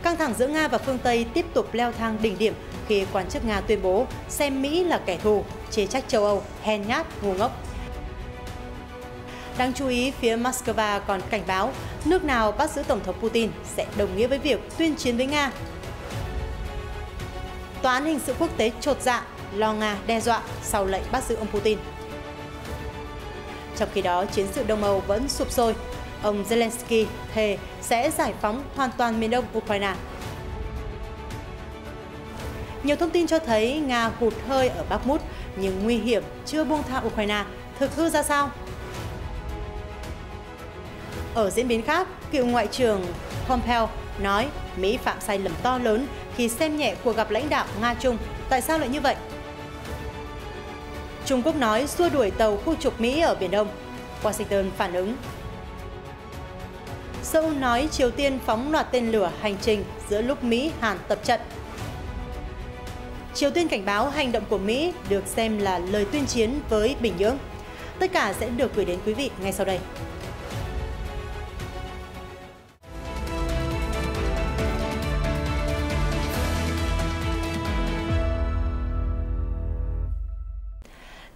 Căng thẳng giữa Nga và phương Tây tiếp tục leo thang đỉnh điểm khi quan chức Nga tuyên bố xem Mỹ là kẻ thù, chê trách châu Âu hèn nhát, ngu ngốc. Đáng chú ý, phía Moscow còn cảnh báo nước nào bắt giữ Tổng thống Putin sẽ đồng nghĩa với việc tuyên chiến với Nga. Tòa án hình sự quốc tế chột dạ, lo Nga đe dọa sau lệnh bắt giữ ông Putin. Trong khi đó, chiến sự Đông Âu vẫn sụp sôi. Ông Zelensky thề sẽ giải phóng hoàn toàn miền đông Ukraine. Nhiều thông tin cho thấy Nga hụt hơi ở Bakhmut, nhưng nguy hiểm chưa buông tha Ukraine. Thực hư ra sao? Ở diễn biến khác, cựu Ngoại trưởng Pompeo nói Mỹ phạm sai lầm to lớn khi xem nhẹ cuộc gặp lãnh đạo Nga-Trung. Tại sao lại như vậy? Trung Quốc nói xua đuổi tàu khu trục Mỹ ở Biển Đông. Washington phản ứng. Seoul nói Triều Tiên phóng loạt tên lửa hành trình giữa lúc Mỹ-Hàn tập trận. Triều Tiên cảnh báo hành động của Mỹ được xem là lời tuyên chiến với Bình Nhưỡng. Tất cả sẽ được gửi đến quý vị ngay sau đây.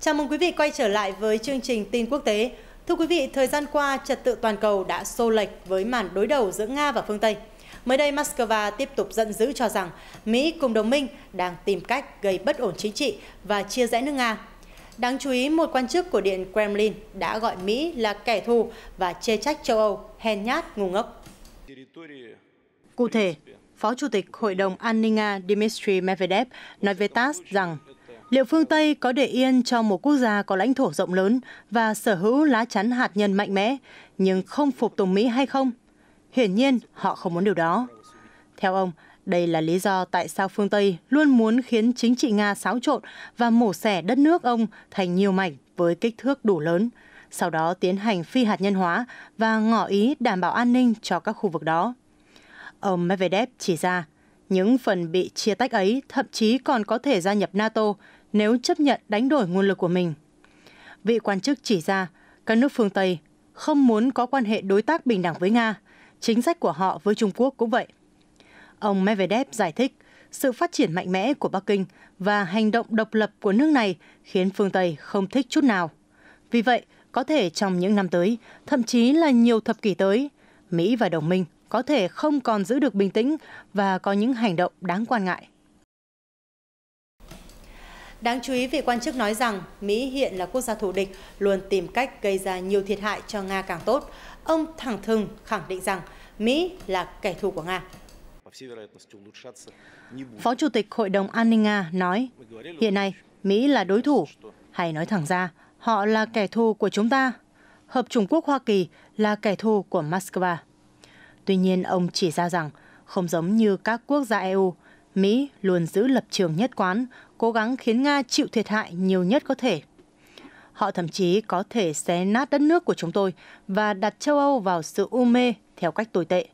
Chào mừng quý vị quay trở lại với chương trình tin quốc tế. Thưa quý vị, thời gian qua, trật tự toàn cầu đã xô lệch với màn đối đầu giữa Nga và phương Tây. Mới đây, Moscow tiếp tục giận dữ cho rằng Mỹ cùng đồng minh đang tìm cách gây bất ổn chính trị và chia rẽ nước Nga. Đáng chú ý, một quan chức của Điện Kremlin đã gọi Mỹ là kẻ thù và chê trách châu Âu hèn nhát, ngu ngốc. Cụ thể, Phó Chủ tịch Hội đồng An ninh Nga Dmitry Medvedev nói với TASS rằng liệu phương Tây có để yên cho một quốc gia có lãnh thổ rộng lớn và sở hữu lá chắn hạt nhân mạnh mẽ, nhưng không phục tùng Mỹ hay không? Hiển nhiên, họ không muốn điều đó. Theo ông, đây là lý do tại sao phương Tây luôn muốn khiến chính trị Nga xáo trộn và mổ xẻ đất nước ông thành nhiều mảnh với kích thước đủ lớn, sau đó tiến hành phi hạt nhân hóa và ngỏ ý đảm bảo an ninh cho các khu vực đó. Ông Medvedev chỉ ra, những phần bị chia tách ấy thậm chí còn có thể gia nhập NATO nếu chấp nhận đánh đổi nguồn lực của mình. Vị quan chức chỉ ra, các nước phương Tây không muốn có quan hệ đối tác bình đẳng với Nga, chính sách của họ với Trung Quốc cũng vậy. Ông Medvedev giải thích, sự phát triển mạnh mẽ của Bắc Kinh và hành động độc lập của nước này khiến phương Tây không thích chút nào. Vì vậy, có thể trong những năm tới, thậm chí là nhiều thập kỷ tới, Mỹ và đồng minh có thể không còn giữ được bình tĩnh và có những hành động đáng quan ngại. Đáng chú ý, vị quan chức nói rằng Mỹ hiện là quốc gia thù địch, luôn tìm cách gây ra nhiều thiệt hại cho Nga càng tốt. Ông thẳng thừng khẳng định rằng Mỹ là kẻ thù của Nga. Phó Chủ tịch Hội đồng An ninh Nga nói, hiện nay Mỹ là đối thủ, hay nói thẳng ra, họ là kẻ thù của chúng ta. Hợp Chủng Quốc Hoa Kỳ là kẻ thù của Moscow. Tuy nhiên, ông chỉ ra rằng, không giống như các quốc gia EU, Mỹ luôn giữ lập trường nhất quán, cố gắng khiến Nga chịu thiệt hại nhiều nhất có thể. Họ thậm chí có thể xé nát đất nước của chúng tôi và đặt châu Âu vào sự u mê theo cách tồi tệ.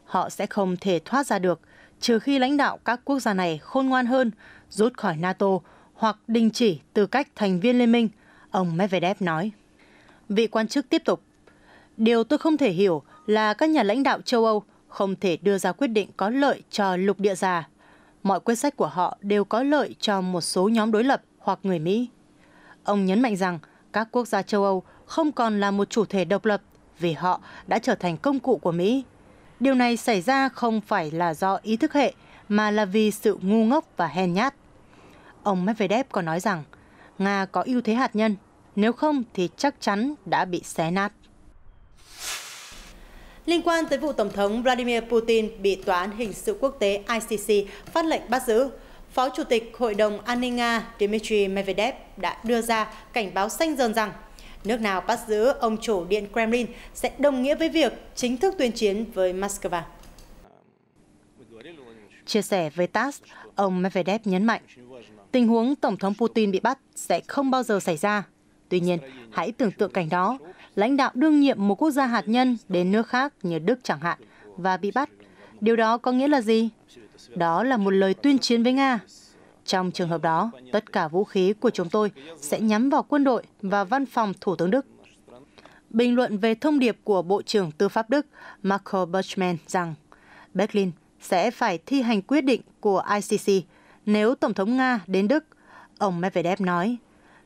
Họ sẽ không thể thoát ra được, trừ khi lãnh đạo các quốc gia này khôn ngoan hơn, rút khỏi NATO hoặc đình chỉ tư cách thành viên liên minh, ông Medvedev nói. Vị quan chức tiếp tục, điều tôi không thể hiểu là các nhà lãnh đạo châu Âu không thể đưa ra quyết định có lợi cho lục địa già. Mọi quyết sách của họ đều có lợi cho một số nhóm đối lập hoặc người Mỹ. Ông nhấn mạnh rằng các quốc gia châu Âu không còn là một chủ thể độc lập vì họ đã trở thành công cụ của Mỹ. Điều này xảy ra không phải là do ý thức hệ mà là vì sự ngu ngốc và hèn nhát. Ông Medvedev còn nói rằng Nga có ưu thế hạt nhân, nếu không thì chắc chắn đã bị xé nát. Liên quan tới vụ Tổng thống Vladimir Putin bị Tòa án Hình sự Quốc tế ICC phát lệnh bắt giữ, Phó Chủ tịch Hội đồng An ninh Nga Dmitry Medvedev đã đưa ra cảnh báo xanh dần rằng nước nào bắt giữ ông chủ Điện Kremlin sẽ đồng nghĩa với việc chính thức tuyên chiến với Moscow. Chia sẻ với TASS, ông Medvedev nhấn mạnh, tình huống Tổng thống Putin bị bắt sẽ không bao giờ xảy ra. Tuy nhiên, hãy tưởng tượng cảnh đó, lãnh đạo đương nhiệm một quốc gia hạt nhân đến nước khác như Đức chẳng hạn, và bị bắt. Điều đó có nghĩa là gì? Đó là một lời tuyên chiến với Nga. Trong trường hợp đó, tất cả vũ khí của chúng tôi sẽ nhắm vào quân đội và văn phòng Thủ tướng Đức. Bình luận về thông điệp của Bộ trưởng Tư pháp Đức Marco Buschmann rằng Berlin sẽ phải thi hành quyết định của ICC nếu Tổng thống Nga đến Đức, ông Medvedev nói.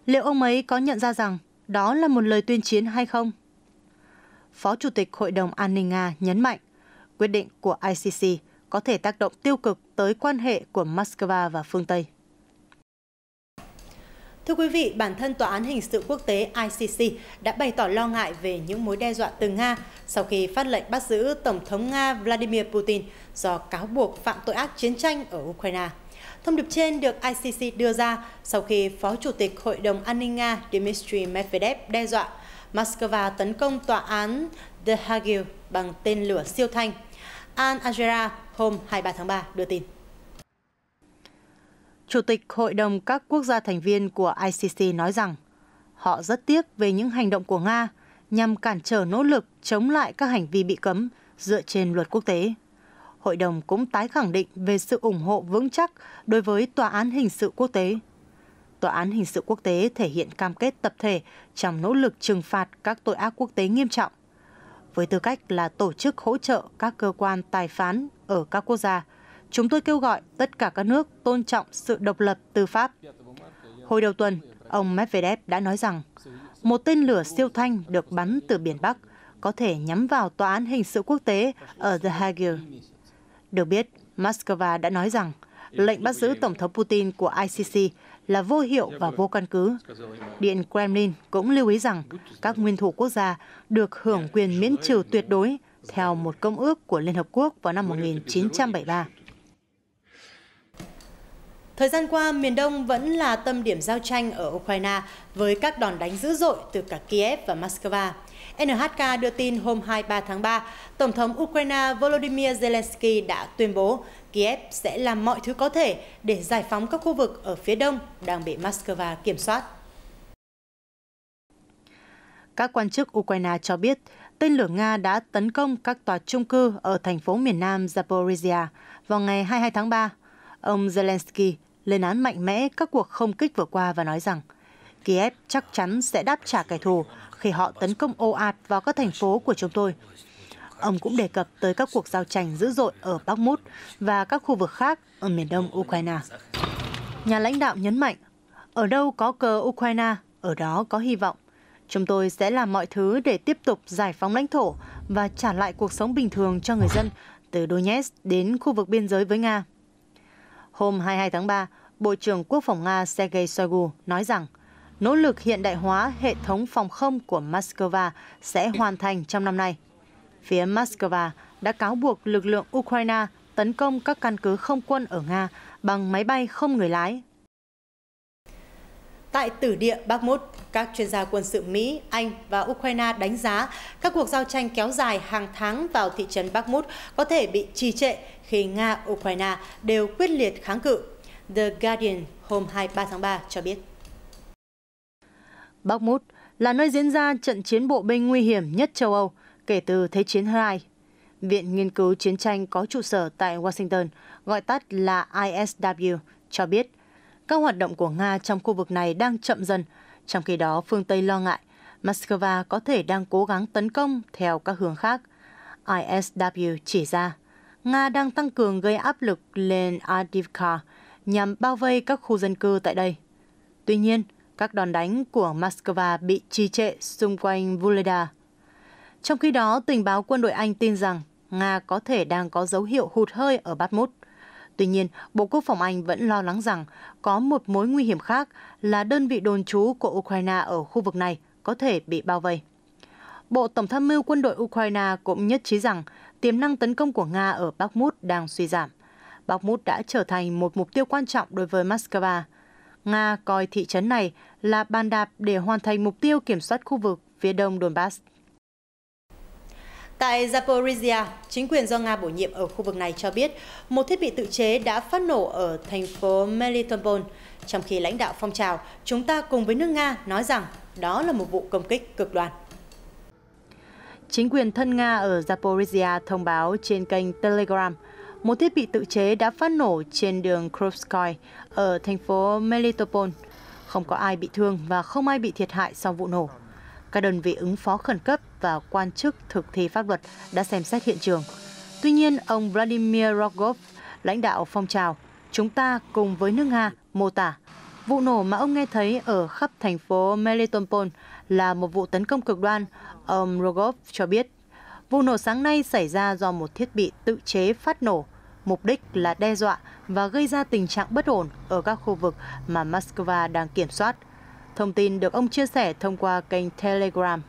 Liệu ông ấy có nhận ra rằng đó là một lời tuyên chiến hay không? Phó Chủ tịch Hội đồng An ninh Nga nhấn mạnh, quyết định của ICC có thể tác động tiêu cực tới quan hệ của Moscow và phương Tây. Thưa quý vị, bản thân Tòa án Hình sự Quốc tế ICC đã bày tỏ lo ngại về những mối đe dọa từ Nga sau khi phát lệnh bắt giữ Tổng thống Nga Vladimir Putin do cáo buộc phạm tội ác chiến tranh ở Ukraine. Thông điệp trên được ICC đưa ra sau khi Phó Chủ tịch Hội đồng An ninh Nga Dmitry Medvedev đe dọa Moscow tấn công tòa án The Hague bằng tên lửa siêu thanh. Al Jazeera hôm 23 tháng 3 đưa tin. Chủ tịch Hội đồng các quốc gia thành viên của ICC nói rằng họ rất tiếc về những hành động của Nga nhằm cản trở nỗ lực chống lại các hành vi bị cấm dựa trên luật quốc tế. Hội đồng cũng tái khẳng định về sự ủng hộ vững chắc đối với Tòa án Hình sự Quốc tế. Tòa án Hình sự Quốc tế thể hiện cam kết tập thể trong nỗ lực trừng phạt các tội ác quốc tế nghiêm trọng. Với tư cách là tổ chức hỗ trợ các cơ quan tài phán ở các quốc gia, chúng tôi kêu gọi tất cả các nước tôn trọng sự độc lập tư pháp. Hồi đầu tuần, ông Medvedev đã nói rằng một tên lửa siêu thanh được bắn từ biển Bắc có thể nhắm vào Tòa án Hình sự Quốc tế ở The Hague. Được biết, Moscow đã nói rằng lệnh bắt giữ Tổng thống Putin của ICC là vô hiệu và vô căn cứ. Điện Kremlin cũng lưu ý rằng các nguyên thủ quốc gia được hưởng quyền miễn trừ tuyệt đối theo một công ước của Liên Hợp Quốc vào năm 1973. Thời gian qua, miền Đông vẫn là tâm điểm giao tranh ở Ukraine với các đòn đánh dữ dội từ cả Kiev và Moscow. NHK đưa tin hôm 23 tháng 3, Tổng thống Ukraine Volodymyr Zelensky đã tuyên bố Kiev sẽ làm mọi thứ có thể để giải phóng các khu vực ở phía đông đang bị Moscow kiểm soát. Các quan chức Ukraine cho biết tên lửa Nga đã tấn công các tòa chung cư ở thành phố miền Nam Zaporizhia vào ngày 22 tháng 3. Ông Zelensky lên án mạnh mẽ các cuộc không kích vừa qua và nói rằng Kiev chắc chắn sẽ đáp trả kẻ thù khi họ tấn công ồ ạt vào các thành phố của chúng tôi. Ông cũng đề cập tới các cuộc giao tranh dữ dội ở Bakhmut và các khu vực khác ở miền đông Ukraine. Nhà lãnh đạo nhấn mạnh, ở đâu có cờ Ukraine, ở đó có hy vọng. Chúng tôi sẽ làm mọi thứ để tiếp tục giải phóng lãnh thổ và trả lại cuộc sống bình thường cho người dân từ Donetsk đến khu vực biên giới với Nga. Hôm 22 tháng 3, Bộ trưởng Quốc phòng Nga Sergei Shoigu nói rằng nỗ lực hiện đại hóa hệ thống phòng không của Moscow sẽ hoàn thành trong năm nay. Phía Moscow đã cáo buộc lực lượng Ukraine tấn công các căn cứ không quân ở Nga bằng máy bay không người lái. Tại tử địa Bakhmut, các chuyên gia quân sự Mỹ, Anh và Ukraine đánh giá các cuộc giao tranh kéo dài hàng tháng vào thị trấn Bakhmut có thể bị trì trệ khi Nga, Ukraine đều quyết liệt kháng cự. The Guardian hôm 23 tháng 3 cho biết. Bakhmut là nơi diễn ra trận chiến bộ binh nguy hiểm nhất châu Âu kể từ Thế chiến thứ hai. Viện Nghiên cứu Chiến tranh có trụ sở tại Washington, gọi tắt là ISW, cho biết các hoạt động của Nga trong khu vực này đang chậm dần, trong khi đó phương Tây lo ngại Moscow có thể đang cố gắng tấn công theo các hướng khác. ISW chỉ ra Nga đang tăng cường gây áp lực lên Avdiivka nhằm bao vây các khu dân cư tại đây. Tuy nhiên, các đòn đánh của Moscow bị trì trệ xung quanh Vuhledar. Trong khi đó, tình báo quân đội Anh tin rằng Nga có thể đang có dấu hiệu hụt hơi ở Bakhmut. Tuy nhiên, Bộ Quốc phòng Anh vẫn lo lắng rằng có một mối nguy hiểm khác là đơn vị đồn trú của Ukraine ở khu vực này có thể bị bao vây. Bộ Tổng tham mưu quân đội Ukraine cũng nhất trí rằng tiềm năng tấn công của Nga ở Bakhmut đang suy giảm. Bakhmut đã trở thành một mục tiêu quan trọng đối với Moscow. Nga coi thị trấn này là bàn đạp để hoàn thành mục tiêu kiểm soát khu vực phía đông Donbass. Tại Zaporizhia, chính quyền do Nga bổ nhiệm ở khu vực này cho biết một thiết bị tự chế đã phát nổ ở thành phố Melitopol, trong khi lãnh đạo phong trào Chúng ta cùng với nước Nga nói rằng đó là một vụ công kích cực đoan. Chính quyền thân Nga ở Zaporizhia thông báo trên kênh Telegram một thiết bị tự chế đã phát nổ trên đường Krupskoy ở thành phố Melitopol. Không có ai bị thương và không ai bị thiệt hại sau vụ nổ. Các đơn vị ứng phó khẩn cấp và quan chức thực thi pháp luật đã xem xét hiện trường. Tuy nhiên, ông Vladimir Rogov, lãnh đạo phong trào Chúng ta cùng với nước Nga, mô tả vụ nổ mà ông nghe thấy ở khắp thành phố Melitopol là một vụ tấn công cực đoan. Ông Rogov cho biết, vụ nổ sáng nay xảy ra do một thiết bị tự chế phát nổ, mục đích là đe dọa và gây ra tình trạng bất ổn ở các khu vực mà Moscow đang kiểm soát. Thông tin được ông chia sẻ thông qua kênh Telegram.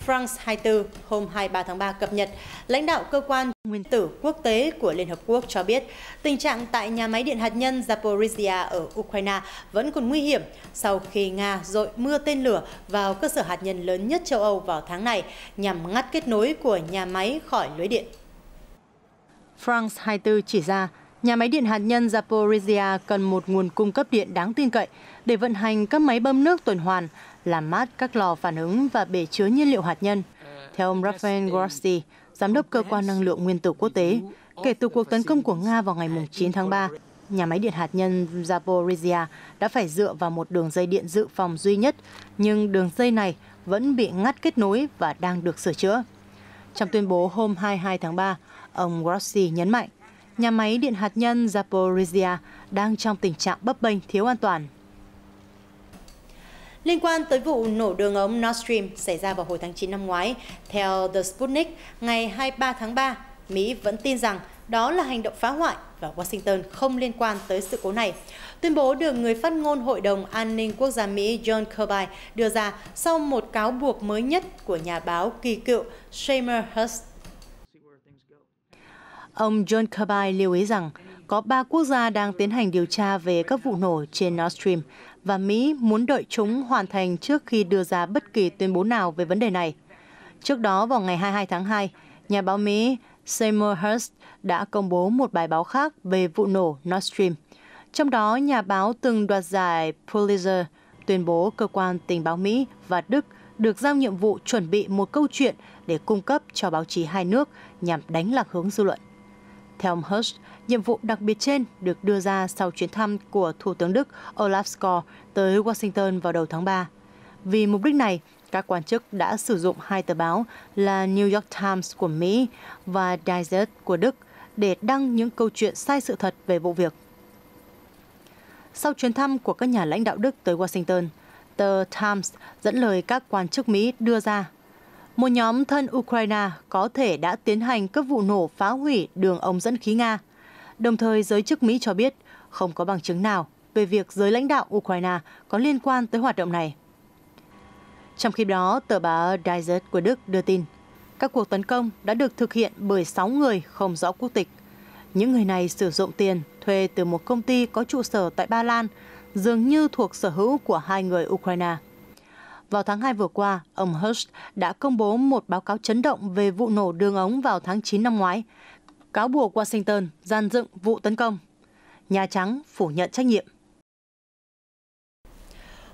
France 24 hôm 23 tháng 3 cập nhật, lãnh đạo cơ quan nguyên tử quốc tế của Liên Hợp Quốc cho biết tình trạng tại nhà máy điện hạt nhân Zaporizhia ở Ukraine vẫn còn nguy hiểm sau khi Nga dội mưa tên lửa vào cơ sở hạt nhân lớn nhất châu Âu vào tháng này nhằm ngắt kết nối của nhà máy khỏi lưới điện. France 24 chỉ ra nhà máy điện hạt nhân Zaporizhia cần một nguồn cung cấp điện đáng tin cậy để vận hành các máy bơm nước tuần hoàn, làm mát các lò phản ứng và bể chứa nhiên liệu hạt nhân. Theo ông Rafael Grossi, giám đốc cơ quan năng lượng nguyên tử quốc tế, kể từ cuộc tấn công của Nga vào ngày 9 tháng 3, nhà máy điện hạt nhân Zaporizhia đã phải dựa vào một đường dây điện dự phòng duy nhất, nhưng đường dây này vẫn bị ngắt kết nối và đang được sửa chữa. Trong tuyên bố hôm 22 tháng 3, ông Grossi nhấn mạnh, nhà máy điện hạt nhân Zaporizhia đang trong tình trạng bấp bênh thiếu an toàn. Liên quan tới vụ nổ đường ống Nord Stream xảy ra vào hồi tháng 9 năm ngoái, theo The Sputnik, ngày 23 tháng 3, Mỹ vẫn tin rằng đó là hành động phá hoại và Washington không liên quan tới sự cố này. Tuyên bố được người phát ngôn Hội đồng An ninh Quốc gia Mỹ John Kirby đưa ra sau một cáo buộc mới nhất của nhà báo kỳ cựu Seymour Hersh. Ông John Kirby lưu ý rằng có 3 quốc gia đang tiến hành điều tra về các vụ nổ trên Nord Stream và Mỹ muốn đợi chúng hoàn thành trước khi đưa ra bất kỳ tuyên bố nào về vấn đề này. Trước đó, vào ngày 22 tháng 2, nhà báo Mỹ Seymour Hersh đã công bố một bài báo khác về vụ nổ Nord Stream. Trong đó, nhà báo từng đoạt giải Pulitzer tuyên bố cơ quan tình báo Mỹ và Đức được giao nhiệm vụ chuẩn bị một câu chuyện để cung cấp cho báo chí hai nước nhằm đánh lạc hướng dư luận. Theo ông Hersh, nhiệm vụ đặc biệt trên được đưa ra sau chuyến thăm của Thủ tướng Đức Olaf Scholz tới Washington vào đầu tháng 3. Vì mục đích này, các quan chức đã sử dụng hai tờ báo là New York Times của Mỹ và Die Zeit của Đức để đăng những câu chuyện sai sự thật về vụ việc. Sau chuyến thăm của các nhà lãnh đạo Đức tới Washington, tờ Times dẫn lời các quan chức Mỹ đưa ra một nhóm thân Ukraine có thể đã tiến hành các vụ nổ phá hủy đường ống dẫn khí Nga. Đồng thời, giới chức Mỹ cho biết không có bằng chứng nào về việc giới lãnh đạo Ukraine có liên quan tới hoạt động này. Trong khi đó, tờ báo Die Zeit của Đức đưa tin các cuộc tấn công đã được thực hiện bởi 6 người không rõ quốc tịch. Những người này sử dụng tiền thuê từ một công ty có trụ sở tại Ba Lan, dường như thuộc sở hữu của hai người Ukraine. Vào tháng 2 vừa qua, ông Hersh đã công bố một báo cáo chấn động về vụ nổ đường ống vào tháng 9 năm ngoái, cáo buộc Washington gian dựng vụ tấn công. Nhà Trắng phủ nhận trách nhiệm.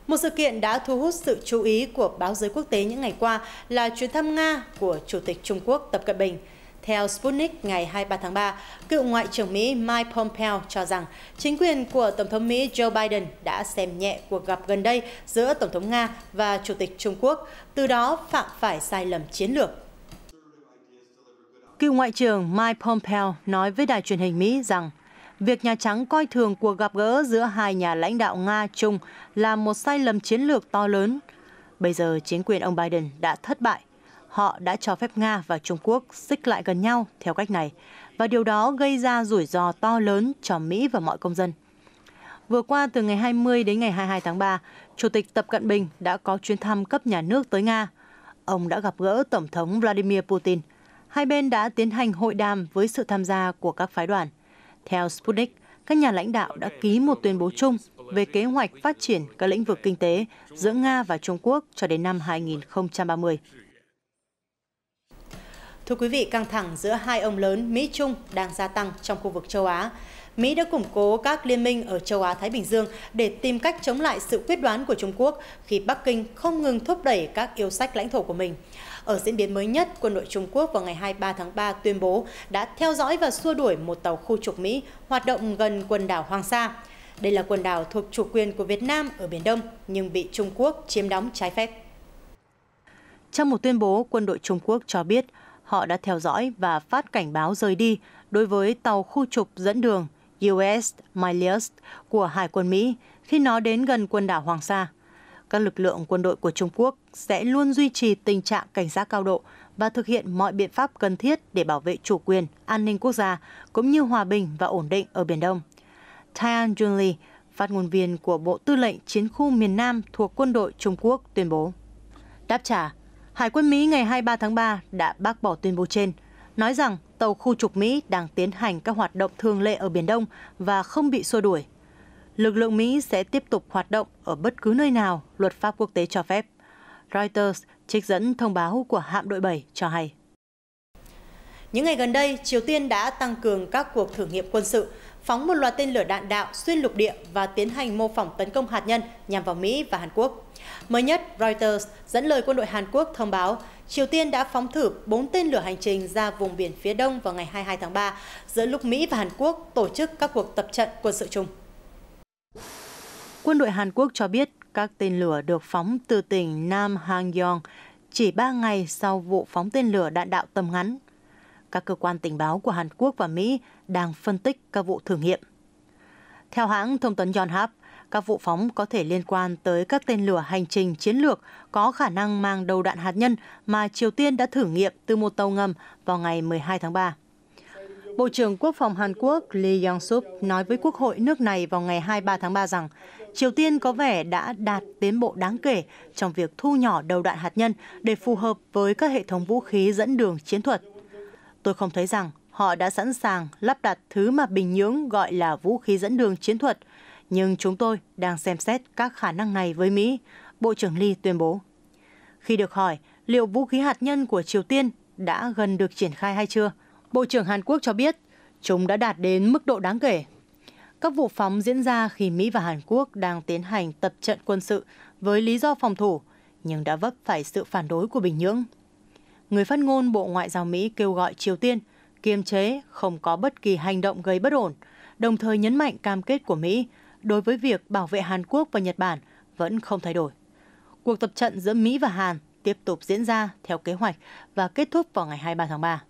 Một sự kiện đã thu hút sự chú ý của báo giới quốc tế những ngày qua là chuyến thăm Nga của Chủ tịch Trung Quốc Tập Cận Bình. Theo Sputnik, ngày 23 tháng 3, cựu Ngoại trưởng Mỹ Mike Pompeo cho rằng chính quyền của Tổng thống Mỹ Joe Biden đã xem nhẹ cuộc gặp gần đây giữa Tổng thống Nga và Chủ tịch Trung Quốc, từ đó phạm phải sai lầm chiến lược. Cựu Ngoại trưởng Mike Pompeo nói với đài truyền hình Mỹ rằng việc Nhà Trắng coi thường cuộc gặp gỡ giữa hai nhà lãnh đạo Nga-Trung là một sai lầm chiến lược to lớn. Bây giờ chính quyền ông Biden đã thất bại. Họ đã cho phép Nga và Trung Quốc xích lại gần nhau theo cách này, và điều đó gây ra rủi ro to lớn cho Mỹ và mọi công dân. Vừa qua, từ ngày 20 đến ngày 22 tháng 3, Chủ tịch Tập Cận Bình đã có chuyến thăm cấp nhà nước tới Nga. Ông đã gặp gỡ Tổng thống Vladimir Putin. Hai bên đã tiến hành hội đàm với sự tham gia của các phái đoàn. Theo Sputnik, các nhà lãnh đạo đã ký một tuyên bố chung về kế hoạch phát triển các lĩnh vực kinh tế giữa Nga và Trung Quốc cho đến năm 2030. Thưa quý vị, căng thẳng giữa hai ông lớn Mỹ-Trung đang gia tăng trong khu vực châu Á. Mỹ đã củng cố các liên minh ở châu Á-Thái Bình Dương để tìm cách chống lại sự quyết đoán của Trung Quốc khi Bắc Kinh không ngừng thúc đẩy các yêu sách lãnh thổ của mình. Ở diễn biến mới nhất, quân đội Trung Quốc vào ngày 23 tháng 3 tuyên bố đã theo dõi và xua đuổi một tàu khu trục Mỹ hoạt động gần quần đảo Hoàng Sa. Đây là quần đảo thuộc chủ quyền của Việt Nam ở Biển Đông nhưng bị Trung Quốc chiếm đóng trái phép. Trong một tuyên bố, quân đội Trung Quốc cho biết họ đã theo dõi và phát cảnh báo rời đi đối với tàu khu trục dẫn đường USS Milius của Hải quân Mỹ khi nó đến gần quần đảo Hoàng Sa. Các lực lượng quân đội của Trung Quốc sẽ luôn duy trì tình trạng cảnh giác cao độ và thực hiện mọi biện pháp cần thiết để bảo vệ chủ quyền, an ninh quốc gia, cũng như hòa bình và ổn định ở Biển Đông. Tian Junli, phát ngôn viên của Bộ Tư lệnh Chiến khu miền Nam thuộc quân đội Trung Quốc tuyên bố. Đáp trả, Hải quân Mỹ ngày 23 tháng 3 đã bác bỏ tuyên bố trên, nói rằng tàu khu trục Mỹ đang tiến hành các hoạt động thường lệ ở Biển Đông và không bị xua đuổi. Lực lượng Mỹ sẽ tiếp tục hoạt động ở bất cứ nơi nào luật pháp quốc tế cho phép. Reuters trích dẫn thông báo của hạm đội 7 cho hay. Những ngày gần đây, Triều Tiên đã tăng cường các cuộc thử nghiệm quân sự, phóng một loạt tên lửa đạn đạo xuyên lục địa và tiến hành mô phỏng tấn công hạt nhân nhằm vào Mỹ và Hàn Quốc. Mới nhất, Reuters dẫn lời quân đội Hàn Quốc thông báo Triều Tiên đã phóng thử 4 tên lửa hành trình ra vùng biển phía đông vào ngày 22 tháng 3, giữa lúc Mỹ và Hàn Quốc tổ chức các cuộc tập trận quân sự chung. Quân đội Hàn Quốc cho biết các tên lửa được phóng từ tỉnh Nam Hangyeong chỉ 3 ngày sau vụ phóng tên lửa đạn đạo tầm ngắn. Các cơ quan tình báo của Hàn Quốc và Mỹ đang phân tích các vụ thử nghiệm. Theo hãng thông tấn Yonhap, các vụ phóng có thể liên quan tới các tên lửa hành trình chiến lược có khả năng mang đầu đạn hạt nhân mà Triều Tiên đã thử nghiệm từ một tàu ngầm vào ngày 12 tháng 3. Bộ trưởng Quốc phòng Hàn Quốc Lee Yong-sup nói với Quốc hội nước này vào ngày 23 tháng 3 rằng Triều Tiên có vẻ đã đạt tiến bộ đáng kể trong việc thu nhỏ đầu đạn hạt nhân để phù hợp với các hệ thống vũ khí dẫn đường chiến thuật. Tôi không thấy rằng họ đã sẵn sàng lắp đặt thứ mà Bình Nhưỡng gọi là vũ khí dẫn đường chiến thuật, nhưng chúng tôi đang xem xét các khả năng này với Mỹ, Bộ trưởng Lee tuyên bố. Khi được hỏi liệu vũ khí hạt nhân của Triều Tiên đã gần được triển khai hay chưa, Bộ trưởng Hàn Quốc cho biết chúng đã đạt đến mức độ đáng kể. Các vụ phóng diễn ra khi Mỹ và Hàn Quốc đang tiến hành tập trận quân sự với lý do phòng thủ, nhưng đã vấp phải sự phản đối của Bình Nhưỡng. Người phát ngôn Bộ Ngoại giao Mỹ kêu gọi Triều Tiên kiềm chế không có bất kỳ hành động gây bất ổn, đồng thời nhấn mạnh cam kết của Mỹ đối với việc bảo vệ Hàn Quốc và Nhật Bản vẫn không thay đổi. Cuộc tập trận giữa Mỹ và Hàn tiếp tục diễn ra theo kế hoạch và kết thúc vào ngày 23 tháng 3.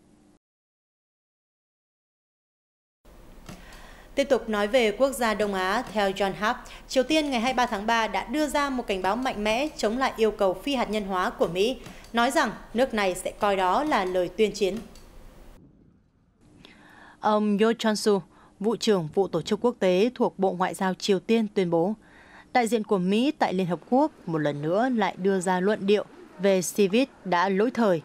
Tiếp tục nói về quốc gia Đông Á, theo Yonhap, Triều Tiên ngày 23 tháng 3 đã đưa ra một cảnh báo mạnh mẽ chống lại yêu cầu phi hạt nhân hóa của Mỹ, nói rằng nước này sẽ coi đó là lời tuyên chiến. Ông Yo Chon-su, vụ trưởng vụ tổ chức quốc tế thuộc Bộ Ngoại giao Triều Tiên tuyên bố, đại diện của Mỹ tại Liên Hợp Quốc một lần nữa lại đưa ra luận điệu về CIVIT đã lỗi thời.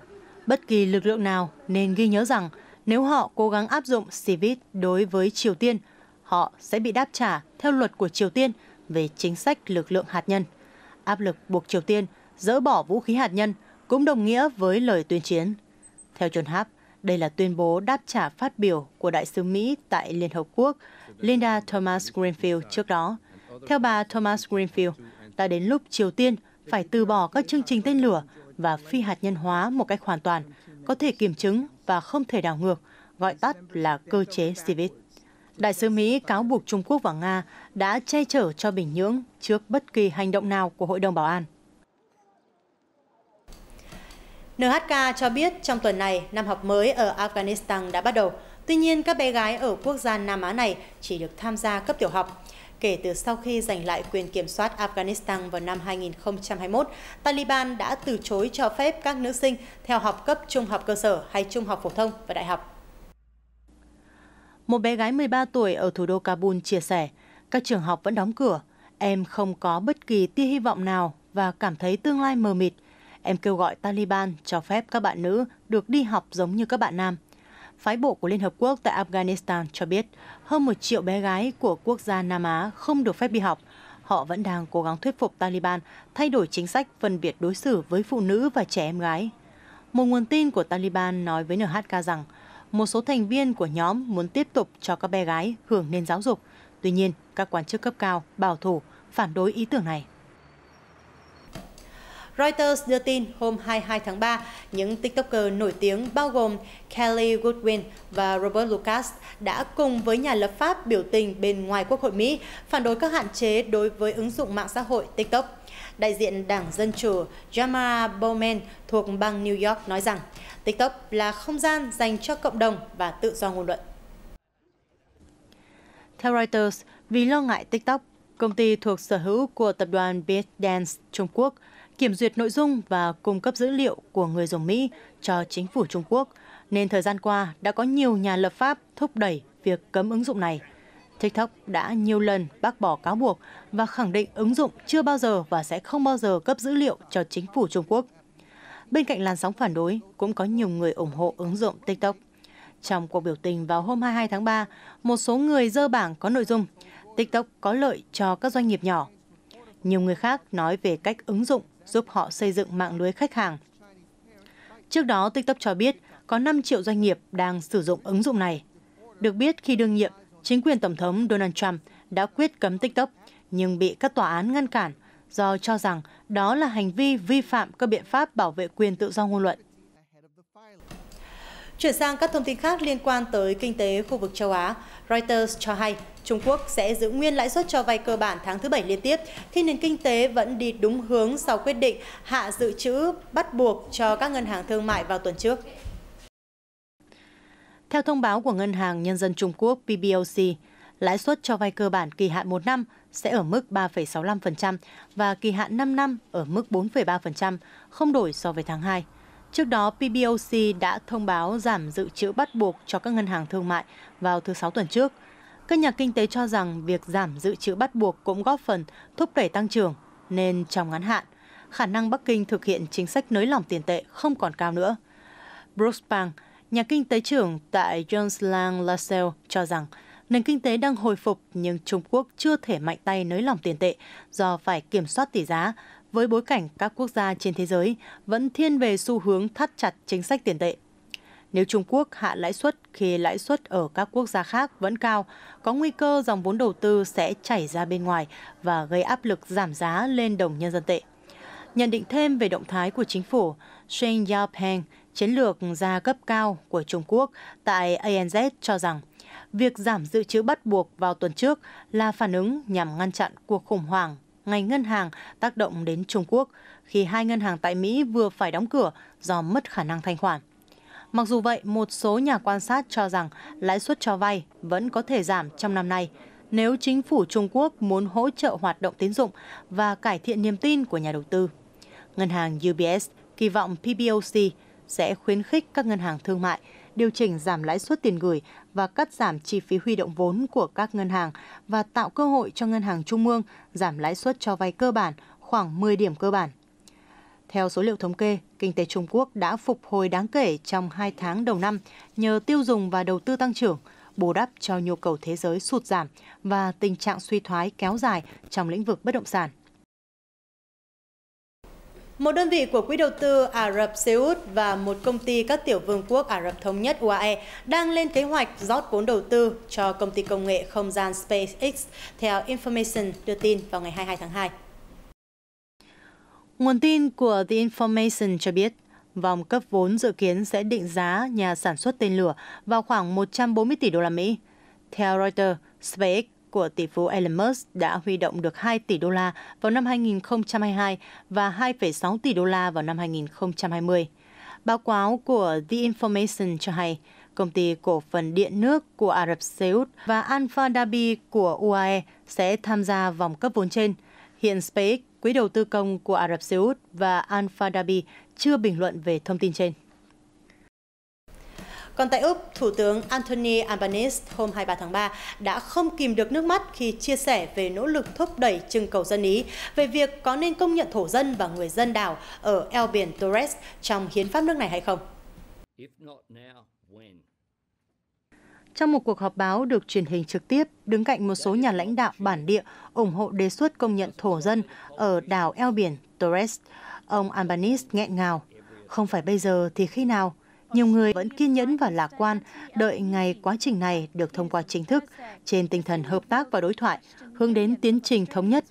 Bất kỳ lực lượng nào nên ghi nhớ rằng nếu họ cố gắng áp dụng CIVIT đối với Triều Tiên, họ sẽ bị đáp trả theo luật của Triều Tiên về chính sách lực lượng hạt nhân. Áp lực buộc Triều Tiên dỡ bỏ vũ khí hạt nhân cũng đồng nghĩa với lời tuyên chiến. Theo Yonhap, đây là tuyên bố đáp trả phát biểu của Đại sứ Mỹ tại Liên Hợp Quốc Linda Thomas-Greenfield trước đó. Theo bà Thomas-Greenfield, đã đến lúc Triều Tiên phải từ bỏ các chương trình tên lửa và phi hạt nhân hóa một cách hoàn toàn, có thể kiểm chứng và không thể đảo ngược, gọi tắt là cơ chế CIVIT. Đại sứ Mỹ cáo buộc Trung Quốc và Nga đã che chở cho Bình Nhưỡng trước bất kỳ hành động nào của Hội đồng Bảo an. NHK cho biết trong tuần này, năm học mới ở Afghanistan đã bắt đầu. Tuy nhiên, các bé gái ở quốc gia Nam Á này chỉ được tham gia cấp tiểu học. Kể từ sau khi giành lại quyền kiểm soát Afghanistan vào năm 2021, Taliban đã từ chối cho phép các nữ sinh theo học cấp trung học cơ sở hay trung học phổ thông và đại học. Một bé gái 13 tuổi ở thủ đô Kabul chia sẻ, các trường học vẫn đóng cửa, em không có bất kỳ tia hy vọng nào và cảm thấy tương lai mờ mịt. Em kêu gọi Taliban cho phép các bạn nữ được đi học giống như các bạn nam. Phái bộ của Liên Hợp Quốc tại Afghanistan cho biết hơn 1 triệu bé gái của quốc gia Nam Á không được phép đi học. Họ vẫn đang cố gắng thuyết phục Taliban thay đổi chính sách phân biệt đối xử với phụ nữ và trẻ em gái. Một nguồn tin của Taliban nói với NHK rằng một số thành viên của nhóm muốn tiếp tục cho các bé gái hưởng nền giáo dục. Tuy nhiên, các quan chức cấp cao, bảo thủ phản đối ý tưởng này. Reuters đưa tin hôm 22 tháng 3, những TikToker nổi tiếng bao gồm Kelly Goodwin và Robert Lucas đã cùng với nhà lập pháp biểu tình bên ngoài Quốc hội Mỹ phản đối các hạn chế đối với ứng dụng mạng xã hội TikTok. Đại diện Đảng Dân Chủ Jamara Bowman thuộc bang New York nói rằng TikTok là không gian dành cho cộng đồng và tự do ngôn luận. Theo Reuters, vì lo ngại TikTok, công ty thuộc sở hữu của tập đoàn ByteDance Trung Quốc kiểm duyệt nội dung và cung cấp dữ liệu của người dùng Mỹ cho chính phủ Trung Quốc, nên thời gian qua đã có nhiều nhà lập pháp thúc đẩy việc cấm ứng dụng này. TikTok đã nhiều lần bác bỏ cáo buộc và khẳng định ứng dụng chưa bao giờ và sẽ không bao giờ cấp dữ liệu cho chính phủ Trung Quốc. Bên cạnh làn sóng phản đối, cũng có nhiều người ủng hộ ứng dụng TikTok. Trong cuộc biểu tình vào hôm 22 tháng 3, một số người dơ bảng có nội dung TikTok có lợi cho các doanh nghiệp nhỏ. Nhiều người khác nói về cách ứng dụng giúp họ xây dựng mạng lưới khách hàng. Trước đó, TikTok cho biết có 5 triệu doanh nghiệp đang sử dụng ứng dụng này. Được biết, khi đương nhiệm, chính quyền Tổng thống Donald Trump đã quyết cấm TikTok, nhưng bị các tòa án ngăn cản do cho rằng đó là hành vi vi phạm các biện pháp bảo vệ quyền tự do ngôn luận. Chuyển sang các thông tin khác liên quan tới kinh tế khu vực châu Á, Reuters cho hay Trung Quốc sẽ giữ nguyên lãi suất cho vay cơ bản tháng thứ 7 liên tiếp khi nền kinh tế vẫn đi đúng hướng sau quyết định hạ dự trữ bắt buộc cho các ngân hàng thương mại vào tuần trước. Theo thông báo của Ngân hàng Nhân dân Trung Quốc PBOC, lãi suất cho vay cơ bản kỳ hạn 1 năm sẽ ở mức 3,65% và kỳ hạn 5 năm ở mức 4,3%, không đổi so với tháng 2. Trước đó, PBOC đã thông báo giảm dự trữ bắt buộc cho các ngân hàng thương mại vào thứ Sáu tuần trước. Các nhà kinh tế cho rằng việc giảm dự trữ bắt buộc cũng góp phần thúc đẩy tăng trưởng, nên trong ngắn hạn, khả năng Bắc Kinh thực hiện chính sách nới lỏng tiền tệ không còn cao nữa. Bruce Pang, nhà kinh tế trưởng tại Jones Lang LaSalle cho rằng nền kinh tế đang hồi phục nhưng Trung Quốc chưa thể mạnh tay nới lỏng tiền tệ do phải kiểm soát tỷ giá, với bối cảnh các quốc gia trên thế giới vẫn thiên về xu hướng thắt chặt chính sách tiền tệ. Nếu Trung Quốc hạ lãi suất khi lãi suất ở các quốc gia khác vẫn cao, có nguy cơ dòng vốn đầu tư sẽ chảy ra bên ngoài và gây áp lực giảm giá lên đồng nhân dân tệ. Nhận định thêm về động thái của chính phủ, Shen Yaopeng, chiến lược gia cấp cao của Trung Quốc tại ANZ cho rằng việc giảm dự trữ bắt buộc vào tuần trước là phản ứng nhằm ngăn chặn cuộc khủng hoảng ngành ngân hàng tác động đến Trung Quốc khi hai ngân hàng tại Mỹ vừa phải đóng cửa do mất khả năng thanh khoản. Mặc dù vậy, một số nhà quan sát cho rằng lãi suất cho vay vẫn có thể giảm trong năm nay nếu chính phủ Trung Quốc muốn hỗ trợ hoạt động tín dụng và cải thiện niềm tin của nhà đầu tư. Ngân hàng UBS kỳ vọng PBOC sẽ khuyến khích các ngân hàng thương mại điều chỉnh giảm lãi suất tiền gửi và cắt giảm chi phí huy động vốn của các ngân hàng và tạo cơ hội cho ngân hàng trung ương giảm lãi suất cho vay cơ bản khoảng 10 điểm cơ bản. Theo số liệu thống kê, kinh tế Trung Quốc đã phục hồi đáng kể trong 2 tháng đầu năm nhờ tiêu dùng và đầu tư tăng trưởng, bù đắp cho nhu cầu thế giới sụt giảm và tình trạng suy thoái kéo dài trong lĩnh vực bất động sản. Một đơn vị của Quỹ đầu tư Ả Rập Xê Út và một công ty các tiểu vương quốc Ả Rập Thống nhất UAE đang lên kế hoạch rót vốn đầu tư cho công ty công nghệ không gian SpaceX, theo Information đưa tin vào ngày 22 tháng 2. Nguồn tin của The Information cho biết, vòng cấp vốn dự kiến sẽ định giá nhà sản xuất tên lửa vào khoảng 140 tỷ đô la Mỹ. Theo Reuters, SpaceX của tỷ phú Elon Musk đã huy động được 2 tỷ đô la vào năm 2022 và 2,6 tỷ đô la vào năm 2020. Báo cáo của The Information cho hay, công ty cổ phần điện nước của Ả Rập Xê Út và Alpha Dhabi của UAE sẽ tham gia vòng cấp vốn trên. Hiện SpaceX, quỹ đầu tư công của Ả Rập Xê Út và Alpha Dhabi chưa bình luận về thông tin trên. Còn tại Úc, Thủ tướng Anthony Albanese hôm 23 tháng 3 đã không kìm được nước mắt khi chia sẻ về nỗ lực thúc đẩy trưng cầu dân Ý về việc có nên công nhận thổ dân và người dân đảo ở eo biển Torres trong hiến pháp nước này hay không. Trong một cuộc họp báo được truyền hình trực tiếp, đứng cạnh một số nhà lãnh đạo bản địa ủng hộ đề xuất công nhận thổ dân ở đảo eo biển Torres, ông Albanese nghẹn ngào. Không phải bây giờ thì khi nào? Nhiều người vẫn kiên nhẫn và lạc quan đợi ngày quá trình này được thông qua chính thức trên tinh thần hợp tác và đối thoại, hướng đến tiến trình thống nhất.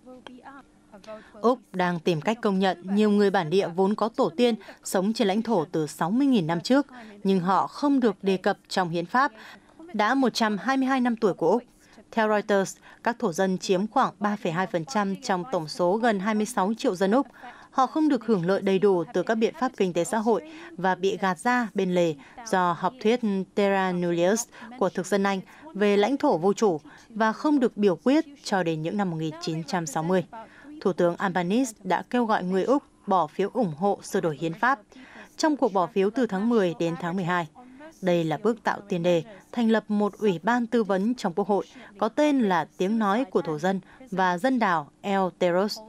Úc đang tìm cách công nhận nhiều người bản địa vốn có tổ tiên sống trên lãnh thổ từ 60.000 năm trước, nhưng họ không được đề cập trong hiến pháp đã 122 năm tuổi của Úc. Theo Reuters, các thổ dân chiếm khoảng 3,2% trong tổng số gần 26 triệu dân Úc. Họ không được hưởng lợi đầy đủ từ các biện pháp kinh tế xã hội và bị gạt ra bên lề do học thuyết Terra Nullius của thực dân Anh về lãnh thổ vô chủ và không được biểu quyết cho đến những năm 1960. Thủ tướng Albanese đã kêu gọi người Úc bỏ phiếu ủng hộ sửa đổi hiến pháp trong cuộc bỏ phiếu từ tháng 10 đến tháng 12. Đây là bước tạo tiền đề thành lập một ủy ban tư vấn trong Quốc hội có tên là Tiếng nói của thổ dân và dân đảo El Terros.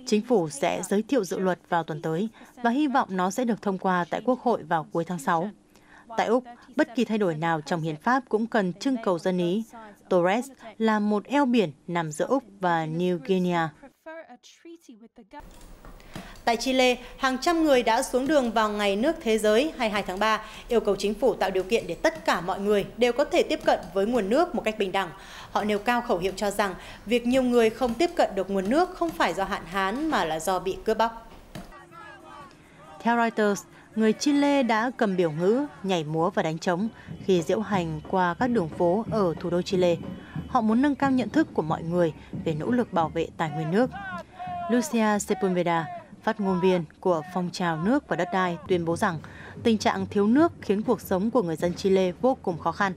Chính phủ sẽ giới thiệu dự luật vào tuần tới và hy vọng nó sẽ được thông qua tại Quốc hội vào cuối tháng 6. Tại Úc, bất kỳ thay đổi nào trong hiến pháp cũng cần trưng cầu dân ý. Torres là một eo biển nằm giữa Úc và New Guinea. Tại Chile, hàng trăm người đã xuống đường vào Ngày nước Thế giới 22 tháng 3, yêu cầu chính phủ tạo điều kiện để tất cả mọi người đều có thể tiếp cận với nguồn nước một cách bình đẳng. Họ nêu cao khẩu hiệu cho rằng việc nhiều người không tiếp cận được nguồn nước không phải do hạn hán mà là do bị cướp bóc. Theo Reuters, người Chile đã cầm biểu ngữ, nhảy múa và đánh trống khi diễu hành qua các đường phố ở thủ đô Chile. Họ muốn nâng cao nhận thức của mọi người về nỗ lực bảo vệ tài nguyên nước. Lucia Sepulveda, phát ngôn viên của phong trào nước và đất đai, tuyên bố rằng tình trạng thiếu nước khiến cuộc sống của người dân Chile vô cùng khó khăn.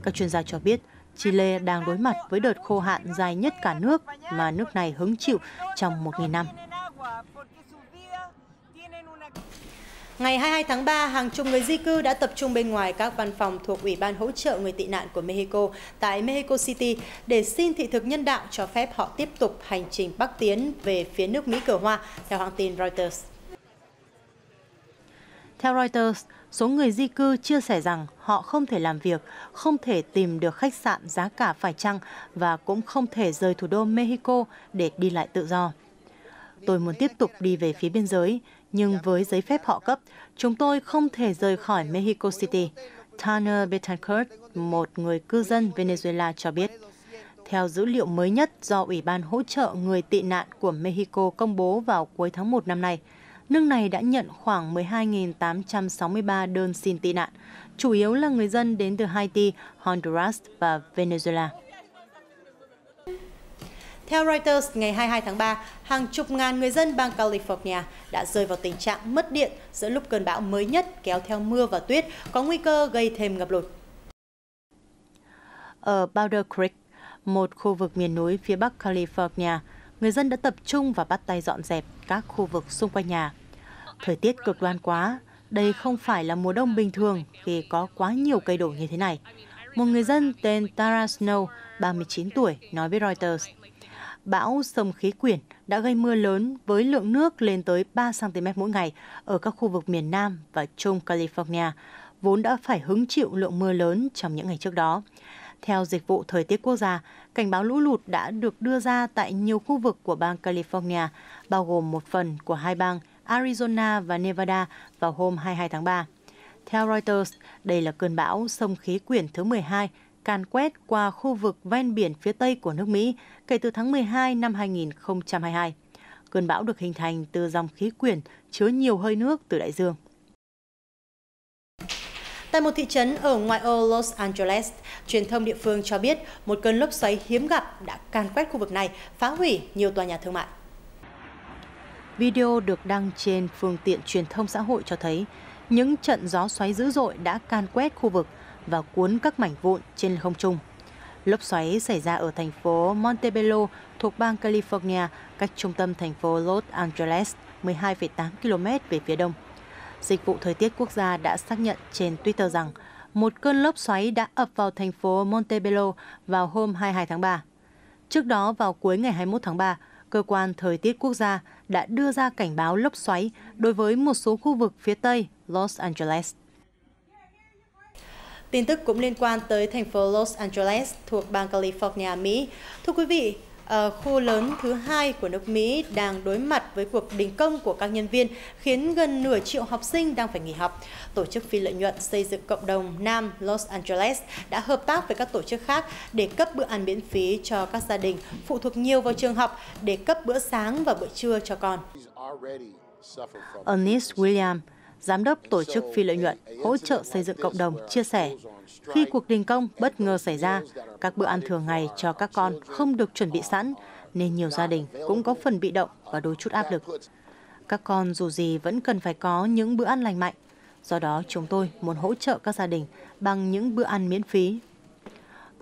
Các chuyên gia cho biết Chile đang đối mặt với đợt khô hạn dài nhất cả nước mà nước này hứng chịu trong 1.000 năm. Ngày 22 tháng 3, hàng chục người di cư đã tập trung bên ngoài các văn phòng thuộc Ủy ban hỗ trợ người tị nạn của Mexico tại Mexico City để xin thị thực nhân đạo cho phép họ tiếp tục hành trình bắc tiến về phía nước Mỹ cờ hoa, theo hãng tin Reuters. Theo Reuters, số người di cư chia sẻ rằng họ không thể làm việc, không thể tìm được khách sạn giá cả phải chăng và cũng không thể rời thủ đô Mexico để đi lại tự do. Tôi muốn tiếp tục đi về phía biên giới, nhưng với giấy phép họ cấp, chúng tôi không thể rời khỏi Mexico City, Tanner Betancourt, một người cư dân Venezuela cho biết. Theo dữ liệu mới nhất do Ủy ban hỗ trợ người tị nạn của Mexico công bố vào cuối tháng 1 năm nay, nước này đã nhận khoảng 12.863 đơn xin tị nạn, chủ yếu là người dân đến từ Haiti, Honduras và Venezuela. Theo Reuters, ngày 22 tháng 3, hàng chục ngàn người dân bang California đã rơi vào tình trạng mất điện giữa lúc cơn bão mới nhất kéo theo mưa và tuyết có nguy cơ gây thêm ngập lụt. Ở Boulder Creek, một khu vực miền núi phía bắc California, người dân đã tập trung và bắt tay dọn dẹp các khu vực xung quanh nhà. Thời tiết cực đoan quá, đây không phải là mùa đông bình thường khi có quá nhiều cây đổ như thế này. Một người dân tên Tara Snow, 39 tuổi, nói với Reuters. Bão xâm khí quyển đã gây mưa lớn với lượng nước lên tới 3 cm mỗi ngày ở các khu vực miền Nam và Trung California, vốn đã phải hứng chịu lượng mưa lớn trong những ngày trước đó. Theo Dịch vụ Thời tiết Quốc gia, cảnh báo lũ lụt đã được đưa ra tại nhiều khu vực của bang California, bao gồm một phần của hai bang Arizona và Nevada vào hôm 22 tháng 3. Theo Reuters, đây là cơn bão xâm khí quyển thứ 12 càn quét qua khu vực ven biển phía Tây của nước Mỹ kể từ tháng 12 năm 2022. Cơn bão được hình thành từ dòng khí quyển chứa nhiều hơi nước từ đại dương. Tại một thị trấn ở ngoại ô Los Angeles, truyền thông địa phương cho biết một cơn lốc xoáy hiếm gặp đã càn quét khu vực này, phá hủy nhiều tòa nhà thương mại. Video được đăng trên phương tiện truyền thông xã hội cho thấy những trận gió xoáy dữ dội đã càn quét khu vực và cuốn các mảnh vụn trên không trung. Lốc xoáy xảy ra ở thành phố Montebello thuộc bang California, cách trung tâm thành phố Los Angeles 12,8 km về phía đông. Dịch vụ Thời tiết Quốc gia đã xác nhận trên Twitter rằng một cơn lốc xoáy đã ập vào thành phố Montebello vào hôm 22 tháng 3. Trước đó, vào cuối ngày 21 tháng 3, Cơ quan Thời tiết Quốc gia đã đưa ra cảnh báo lốc xoáy đối với một số khu vực phía Tây Los Angeles. Tin tức cũng liên quan tới thành phố Los Angeles thuộc bang California, Mỹ. Thưa quý vị, khu lớn thứ hai của nước Mỹ đang đối mặt với cuộc đình công của các nhân viên, khiến gần nửa triệu học sinh đang phải nghỉ học. Tổ chức phi lợi nhuận xây dựng cộng đồng Nam Los Angeles đã hợp tác với các tổ chức khác để cấp bữa ăn miễn phí cho các gia đình phụ thuộc nhiều vào trường học để cấp bữa sáng và bữa trưa cho con. Ernest Williams, giám đốc tổ chức phi lợi nhuận hỗ trợ xây dựng cộng đồng chia sẻ. Khi cuộc đình công bất ngờ xảy ra, các bữa ăn thường ngày cho các con không được chuẩn bị sẵn, nên nhiều gia đình cũng có phần bị động và đôi chút áp lực. Các con dù gì vẫn cần phải có những bữa ăn lành mạnh. Do đó, chúng tôi muốn hỗ trợ các gia đình bằng những bữa ăn miễn phí.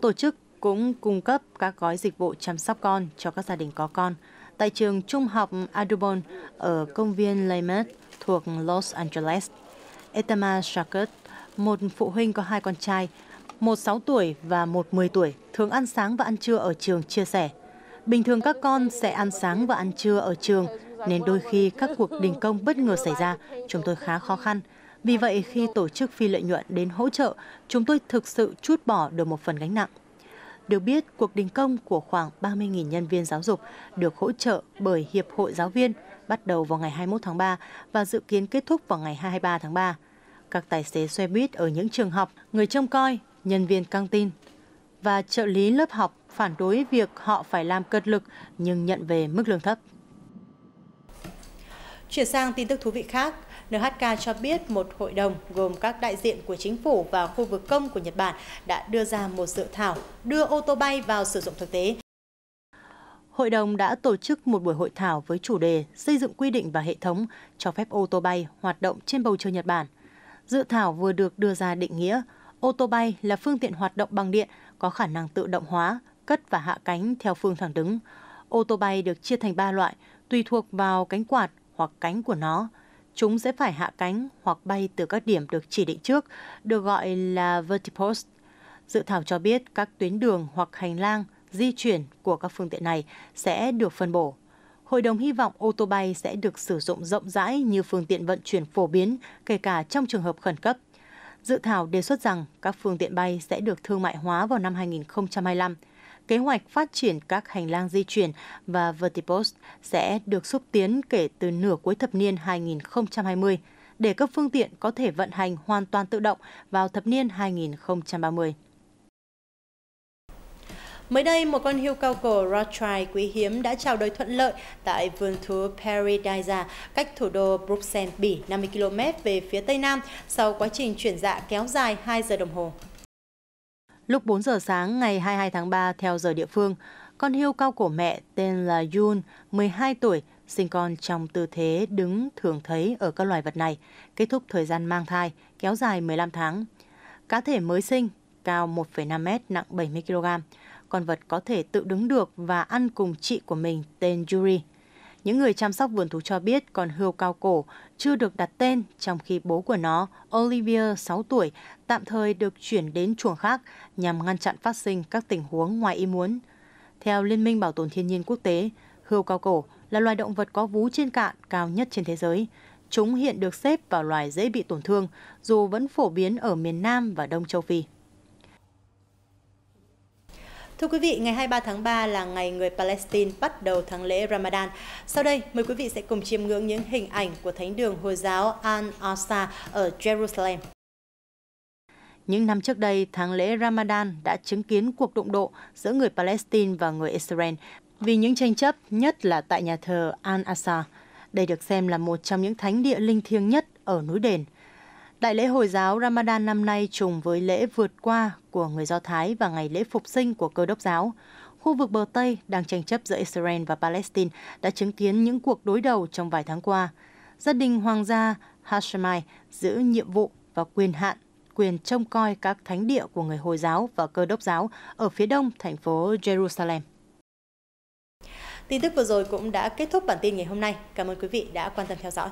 Tổ chức cũng cung cấp các gói dịch vụ chăm sóc con cho các gia đình có con tại trường trung học Audubon ở công viên Lamert thuộc Los Angeles. Etama Shackert, một phụ huynh có 2 con trai, một 6 tuổi và một 10 tuổi, thường ăn sáng và ăn trưa ở trường, chia sẻ. Bình thường các con sẽ ăn sáng và ăn trưa ở trường, nên đôi khi các cuộc đình công bất ngờ xảy ra, chúng tôi khá khó khăn. Vì vậy, khi tổ chức phi lợi nhuận đến hỗ trợ, chúng tôi thực sự trút bỏ được một phần gánh nặng. Được biết, cuộc đình công của khoảng 30.000 nhân viên giáo dục được hỗ trợ bởi Hiệp hội Giáo viên bắt đầu vào ngày 21 tháng 3 và dự kiến kết thúc vào ngày 23 tháng 3. Các tài xế xe buýt ở những trường học, người trông coi, nhân viên căng tin và trợ lý lớp học phản đối việc họ phải làm cật lực nhưng nhận về mức lương thấp. Chuyển sang tin tức thú vị khác, NHK cho biết một hội đồng gồm các đại diện của chính phủ và khu vực công của Nhật Bản đã đưa ra một dự thảo đưa ô tô bay vào sử dụng thực tế. Hội đồng đã tổ chức một buổi hội thảo với chủ đề xây dựng quy định và hệ thống cho phép ô tô bay hoạt động trên bầu trời Nhật Bản. Dự thảo vừa được đưa ra định nghĩa, ô tô bay là phương tiện hoạt động bằng điện có khả năng tự động hóa, cất và hạ cánh theo phương thẳng đứng. Ô tô bay được chia thành 3 loại, tùy thuộc vào cánh quạt hoặc cánh của nó. Chúng sẽ phải hạ cánh hoặc bay từ các điểm được chỉ định trước, được gọi là vertipost. Dự thảo cho biết các tuyến đường hoặc hành lang di chuyển của các phương tiện này sẽ được phân bổ. Hội đồng hy vọng ô tô bay sẽ được sử dụng rộng rãi như phương tiện vận chuyển phổ biến, kể cả trong trường hợp khẩn cấp. Dự thảo đề xuất rằng các phương tiện bay sẽ được thương mại hóa vào năm 2025. Kế hoạch phát triển các hành lang di chuyển và vertipost sẽ được xúc tiến kể từ nửa cuối thập niên 2020 để các phương tiện có thể vận hành hoàn toàn tự động vào thập niên 2030. Mới đây, một con hươu cao cổ Rothschild quý hiếm đã chào đời thuận lợi tại vườn thú Paradise, cách thủ đô Bruxelles, Bỉ 50 km về phía tây nam sau quá trình chuyển dạ kéo dài 2 giờ đồng hồ. Lúc 4 giờ sáng ngày 22 tháng 3 theo giờ địa phương, con hươu cao cổ mẹ tên là Yun, 12 tuổi, sinh con trong tư thế đứng thường thấy ở các loài vật này, kết thúc thời gian mang thai, kéo dài 15 tháng. Cá thể mới sinh, cao 1,5 m, nặng 70 kg. Con vật có thể tự đứng được và ăn cùng chị của mình tên Yuri. Những người chăm sóc vườn thú cho biết con hươu cao cổ chưa được đặt tên, trong khi bố của nó, Olivier, 6 tuổi, tạm thời được chuyển đến chuồng khác nhằm ngăn chặn phát sinh các tình huống ngoài ý muốn. Theo Liên minh Bảo tồn Thiên nhiên Quốc tế, hươu cao cổ là loài động vật có vú trên cạn cao nhất trên thế giới. Chúng hiện được xếp vào loài dễ bị tổn thương, dù vẫn phổ biến ở miền Nam và Đông Châu Phi. Thưa quý vị, ngày 23 tháng 3 là ngày người Palestine bắt đầu tháng lễ Ramadan. Sau đây, mời quý vị sẽ cùng chiêm ngưỡng những hình ảnh của thánh đường Hồi giáo Al-Aqsa ở Jerusalem. Những năm trước đây, tháng lễ Ramadan đã chứng kiến cuộc đụng độ giữa người Palestine và người Israel vì những tranh chấp, nhất là tại nhà thờ Al-Aqsa. Đây được xem là một trong những thánh địa linh thiêng nhất ở núi đền. Đại lễ Hồi giáo Ramadan năm nay trùng với lễ vượt qua của người Do Thái và ngày lễ phục sinh của Cơ đốc giáo. Khu vực bờ Tây đang tranh chấp giữa Israel và Palestine đã chứng kiến những cuộc đối đầu trong vài tháng qua. Gia đình hoàng gia Hashemite giữ nhiệm vụ và quyền trông coi các thánh địa của người Hồi giáo và Cơ đốc giáo ở phía đông thành phố Jerusalem. Tin tức vừa rồi cũng đã kết thúc bản tin ngày hôm nay. Cảm ơn quý vị đã quan tâm theo dõi.